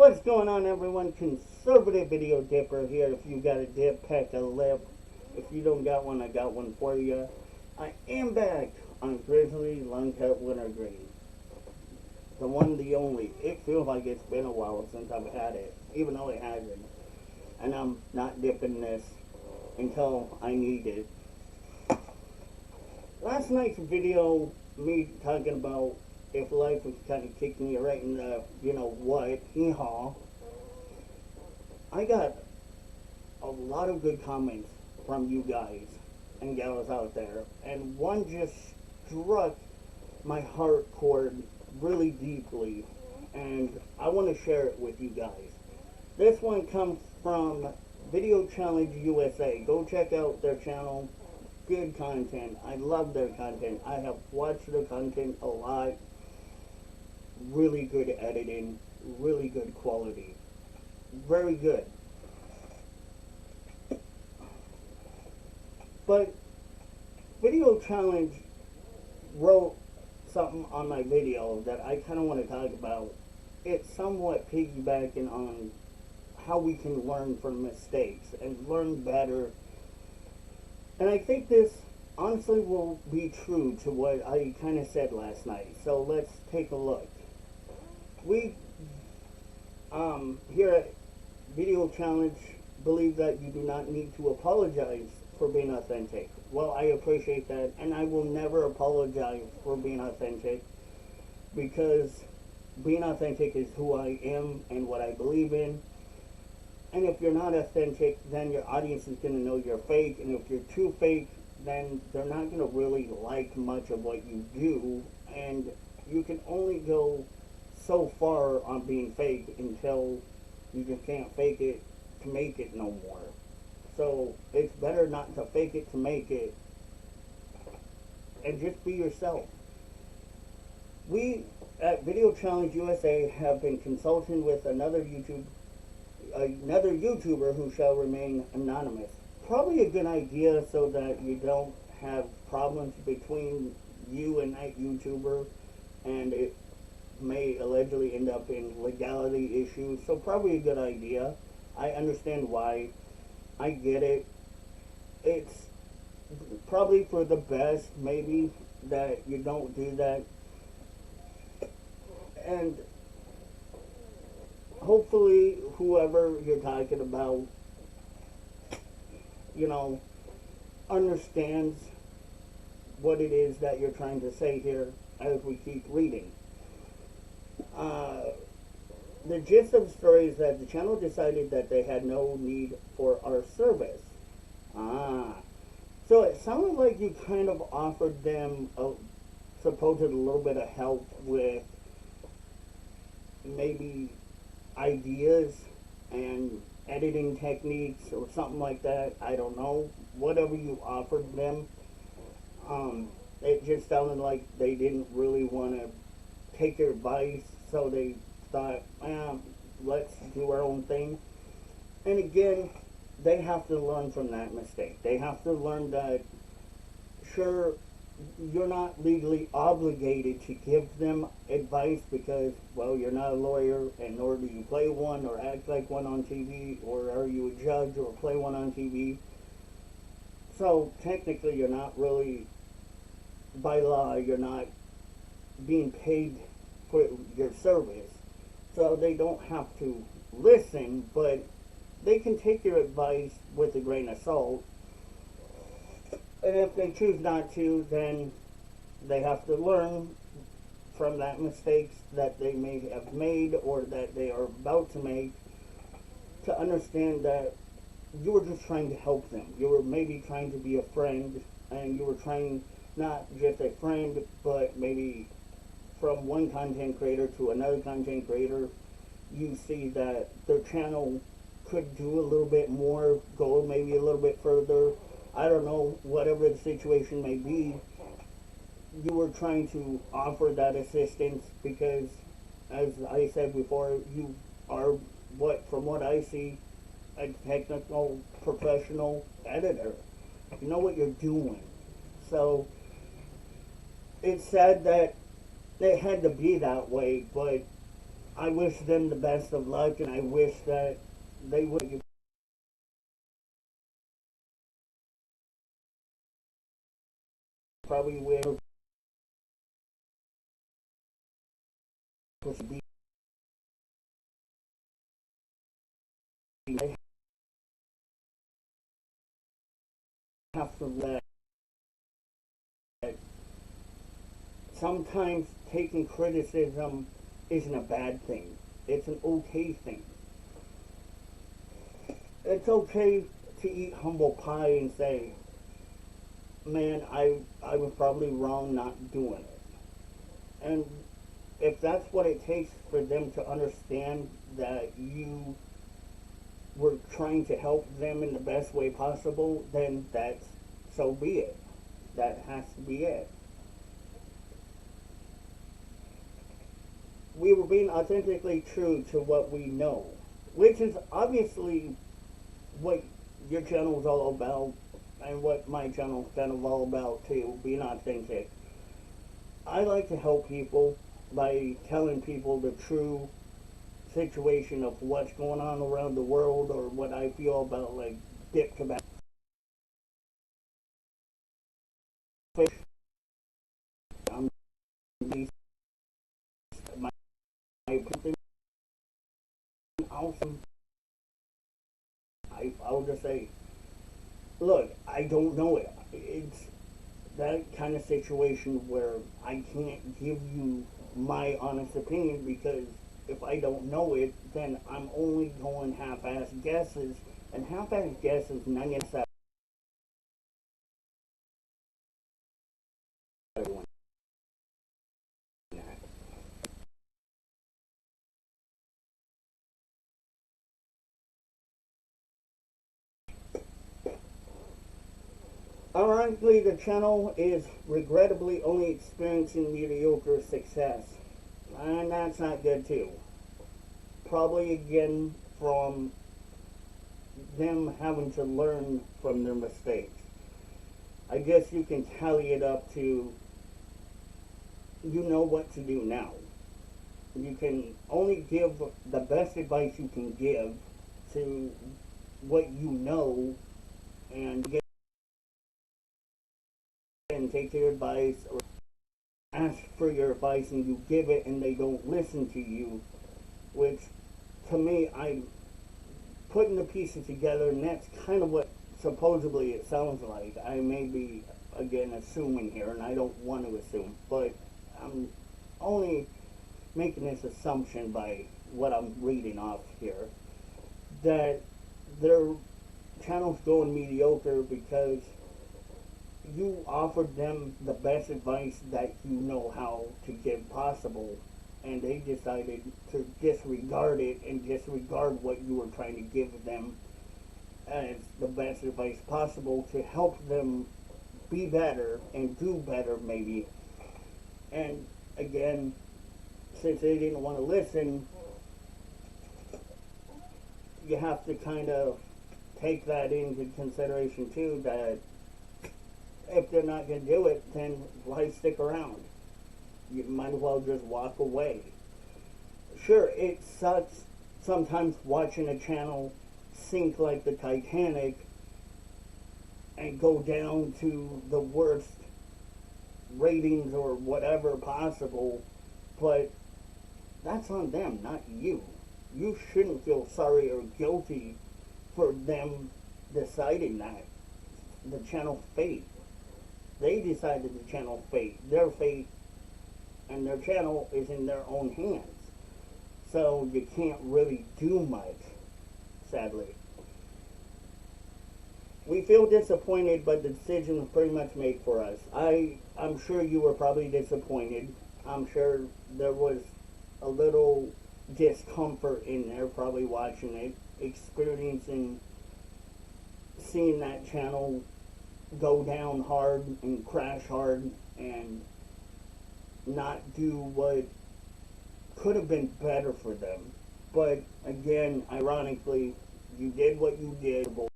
What's going on, everyone? Conservative Video Dipper here. If you got a dip, pack a lip. If you don't got one, I got one for you. I am back on Grizzly Long Cut Wintergreen. The one, the only. It feels like it's been a while since I've had it, even though it hasn't. And I'm not dipping this until I need it. Last night's video, me talking about if life was kind of kicking you right in the, you know what, hee-haw. I got a lot of good comments from you guys and gals out there, and one just struck my heart chord really deeply, and I want to share it with you guys. This one comes from Video Challenge USA. Go check out their channel. Good content. I love their content. I have watched their content a lot. Really good editing, really good quality, very good. But Video Challenge wrote something on my video that I kind of want to talk about. It's somewhat piggybacking on how we can learn from mistakes and learn better. And I think this honestly will be true to what I kind of said last night. So let's take a look. We, here at Video Challenge, believe that you do not need to apologize for being authentic. Well, I appreciate that, and I will never apologize for being authentic, because being authentic is who I am and what I believe in. And if you're not authentic, then your audience is going to know you're fake, and if you're too fake, then they're not going to really like much of what you do, and you can only go so far on being fake until you just can't fake it to make it no more. So it's better not to fake it to make it, and just be yourself. We at Video Challenge USA have been consulting with another YouTuber who shall remain anonymous. Probably a good idea so that you don't have problems between you and that YouTuber, and it may allegedly end up in legality issues. So probably a good idea. I understand why. I get it. It's probably for the best, maybe, that you don't do that. And hopefully whoever you're talking about, you know, understands what it is that you're trying to say here as we keep reading. The gist of the story is that the channel decided that they had no need for our service. So it sounded like you kind of offered them a supposed little bit of help with maybe ideas and editing techniques or something like that. I don't know. Whatever you offered them, it just sounded like they didn't really want to take your advice, so they thought, let's do our own thing. And again, they have to learn from that mistake. They have to learn that, sure, you're not legally obligated to give them advice because, well, you're not a lawyer, and nor do you play one or act like one on TV, or are you a judge or play one on TV. So technically you're not really, by law, you're not being paid for your service. So they don't have to listen, but they can take your advice with a grain of salt. And if they choose not to, then they have to learn from that mistakes that they may have made or that they are about to make, to understand that you were just trying to help them. You were maybe trying to be a friend, and you were trying not just a friend, but maybe from one content creator to another content creator, you see that their channel could do a little bit more, go maybe a little bit further. I don't know, whatever the situation may be, you were trying to offer that assistance because, as I said before, you are, from what I see, a technical professional editor. You know what you're doing. So it's sad that it had to be that way, but I wish them the best of luck, and I wish that they would probably will be I have to let sometimes taking criticism isn't a bad thing. It's an okay thing. It's okay to eat humble pie and say, man, I was probably wrong not doing it. And if that's what it takes for them to understand that you were trying to help them in the best way possible, then that's so be it. That has to be it. We were being authentically true to what we know, which is obviously what your channel is all about and what my channel is kind of all about too, being authentic. I like to help people by telling people the true situation of what's going on around the world or what I feel about like dip tobacco fish. I'm my opinion awesome. I'll just say, look, I don't know it. It's that kind of situation where I can't give you my honest opinion because if I don't know it, then I'm only going half-assed guesses, and half-assed guesses 97. Ironically, the channel is regrettably only experiencing mediocre success, and that's not good too. Probably again from them having to learn from their mistakes. I guess you can tally it up to you know what to do now. You can only give the best advice you can give to what you know and get and take their advice or ask for your advice and you give it and they don't listen to you, which to me I'm putting the pieces together and that's kind of what supposedly it sounds like. I may be again assuming here and I don't want to assume, but I'm only making this assumption by what I'm reading off here that their channel's going mediocre because you offered them the best advice that you know how to give possible and they decided to disregard it and disregard what you were trying to give them as the best advice possible to help them be better and do better maybe. And again, since they didn't want to listen, you have to kind of take that into consideration too, that if they're not going to do it, then why stick around? You might as well just walk away. Sure, it sucks sometimes watching a channel sink like the Titanic and go down to the worst ratings or whatever possible, but that's on them, not you. You shouldn't feel sorry or guilty for them deciding that. The channel fate. They decided the channel fate. Their fate and their channel is in their own hands. So you can't really do much, sadly. We feel disappointed, but the decision was pretty much made for us. I'm sure you were probably disappointed. I'm sure there was a little discomfort in there probably watching it, experiencing seeing that channel go down hard and crash hard and not do what could have been better for them. But again, ironically, you did what you did. What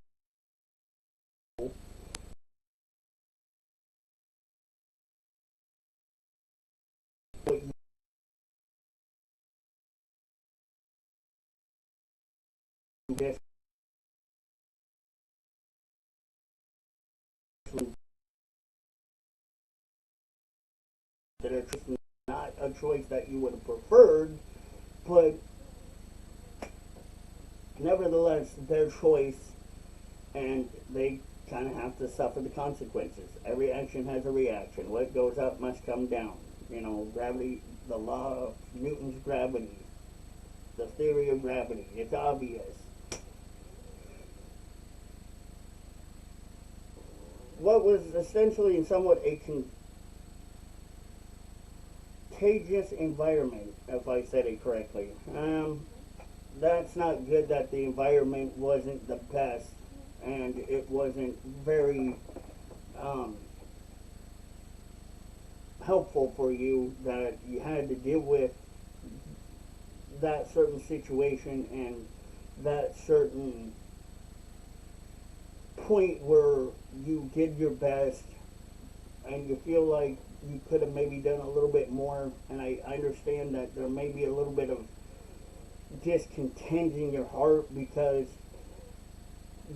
just that it's not a choice that you would have preferred, but nevertheless, their choice, and they kind of have to suffer the consequences. Every action has a reaction. What goes up must come down. You know, gravity, the law of Newton's gravity, the theory of gravity. It's obvious. What was essentially somewhat a contagious environment, if I said it correctly. That's not good that the environment wasn't the best and it wasn't very helpful for you, that you had to deal with that certain situation and that certain point where you did your best and you feel like you could have maybe done a little bit more. And I understand that there may be a little bit of discontent in your heart because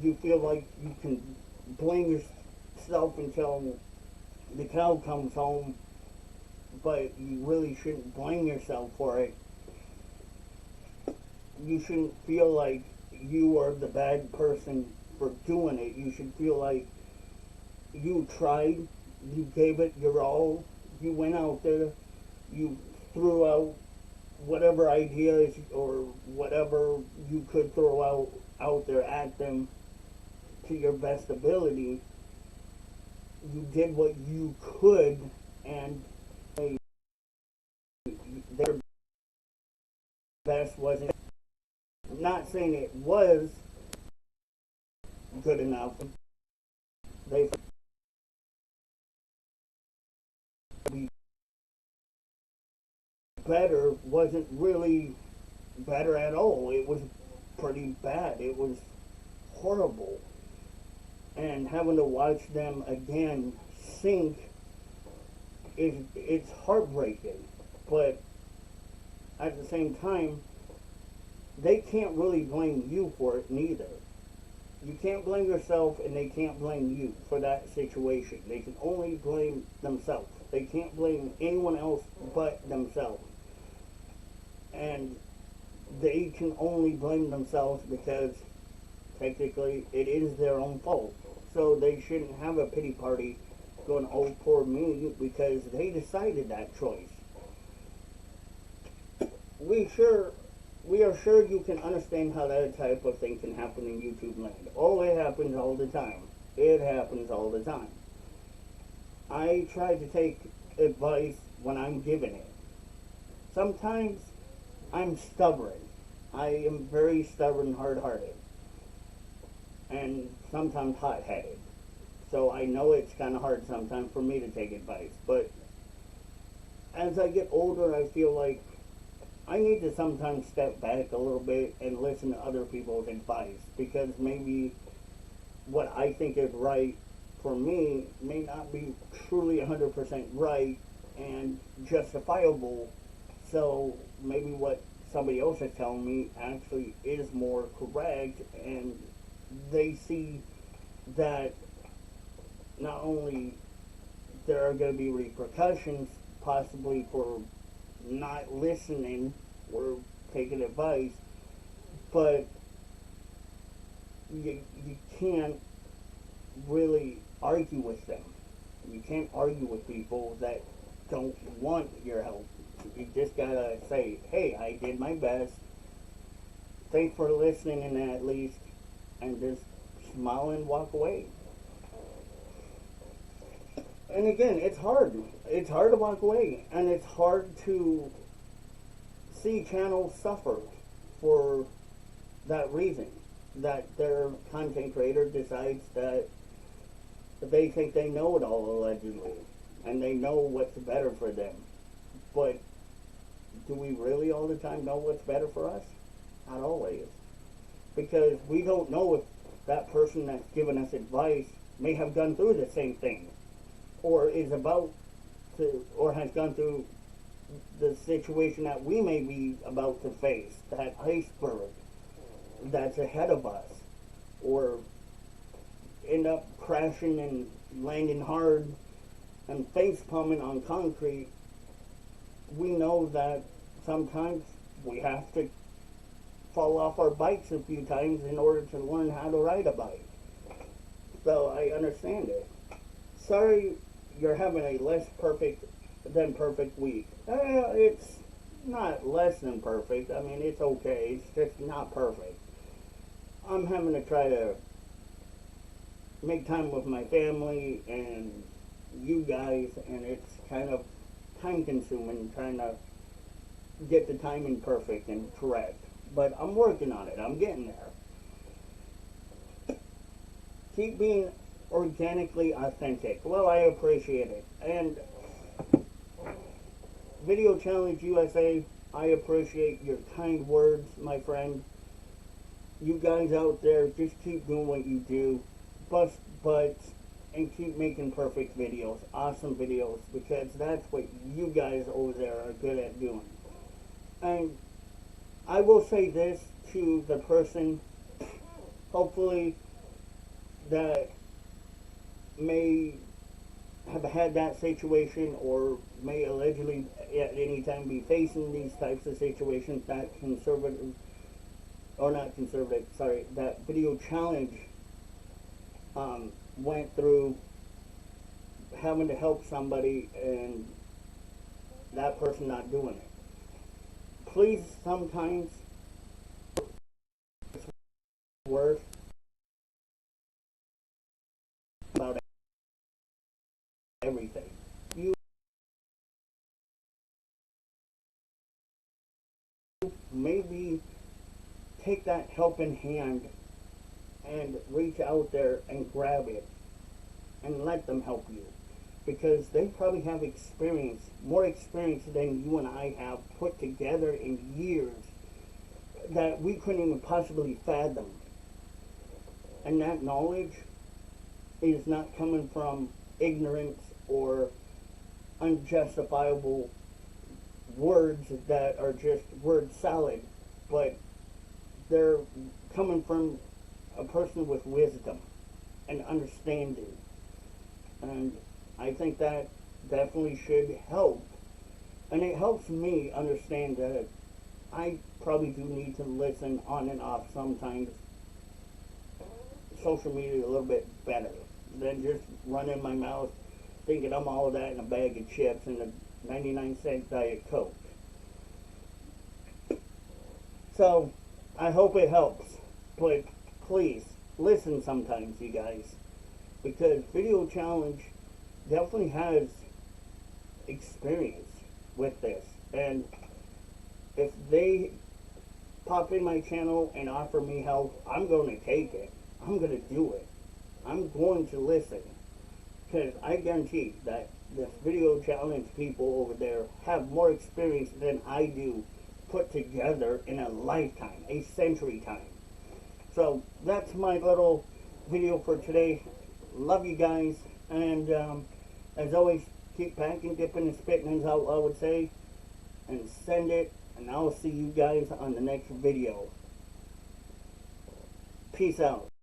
you feel like you can blame yourself until the cow comes home, but you really shouldn't blame yourself for it. You shouldn't feel like you are the bad person for doing it. You should feel like you tried, you gave it your all, you went out there, you threw out whatever ideas or whatever you could throw out there at them to your best ability. You did what you could, and their best wasn't. I'm not saying it was good enough. They be better wasn't really better at all. It was pretty bad. It was horrible. And having to watch them again sink it's heartbreaking. But at the same time, they can't really blame you for it neither. You can't blame yourself and they can't blame you for that situation. They can only blame themselves. They can't blame anyone else but themselves. And they can only blame themselves because technically it is their own fault. So they shouldn't have a pity party going, oh, poor me, because they decided that choice. We are sure you can understand how that type of thing can happen in YouTube land. Oh, it happens all the time. It happens all the time. I try to take advice when I'm given it. Sometimes I'm stubborn. I am very stubborn, hard-hearted. And sometimes hot-headed. So I know it's kind of hard sometimes for me to take advice. But as I get older, I feel like I need to sometimes step back a little bit and listen to other people's advice, because maybe what I think is right for me may not be truly 100% right and justifiable. So maybe what somebody else is telling me actually is more correct, and they see that not only there are going to be repercussions possibly for not listening or taking advice, but you can't really argue with them. You can't argue with people that don't want your help. You just gotta say, hey, I did my best. Thanks for listening in at least, and just smile and walk away. And again, it's hard. It's hard to walk away, and it's hard to see channels suffer for that reason. That their content creator decides that they think they know it all, allegedly, and they know what's better for them. But do we really all the time know what's better for us? Not always. Because we don't know if that person that's giving us advice may have gone through the same thing, or is about to, or has gone through the situation that we may be about to face, that iceberg. that's ahead of us, or end up crashing and landing hard and face palming on concrete, we know that sometimes we have to fall off our bikes a few times in order to learn how to ride a bike. So I understand it. Sorry you're having a less perfect than perfect week. It's not less than perfect. I mean, it's okay. It's just not perfect. I'm having to try to make time with my family and you guys, and it's kind of time consuming trying to get the timing perfect and correct. But I'm working on it. I'm getting there. Keep being organically authentic. Well, I appreciate it. And Video Challenge USA, I appreciate your kind words, my friend. You guys out there, just keep doing what you do. Bust butts and keep making perfect videos, awesome videos, because that's what you guys over there are good at doing. And I will say this to the person, hopefully, that may have had that situation or may allegedly at any time be facing these types of situations, that that Video Challenge went through having to help somebody and that person not doing it. Please, sometimes it's worth about everything. You maybe take that helping hand and reach out there and grab it and let them help you, because they probably have experience, more experience than you and I have put together in years that we couldn't even possibly fathom. And that knowledge is not coming from ignorance or unjustifiable words that are just word salad, but they're coming from a person with wisdom and understanding. And I think that definitely should help. And it helps me understand that I probably do need to listen on and off sometimes social media a little bit better than just running my mouth thinking I'm all of that in a bag of chips and a 99-cent Diet Coke. So I hope it helps, but please listen sometimes, you guys, because Video Challenge definitely has experience with this, and if they pop in my channel and offer me help, I'm going to take it. I'm going to do it. I'm going to listen, because I guarantee that the Video Challenge people over there have more experience than I do put together in a lifetime, a century time. So that's my little video for today. Love you guys, and as always, keep packing, dipping, and spitting, as I would say, and send it, and I'll see you guys on the next video. Peace out.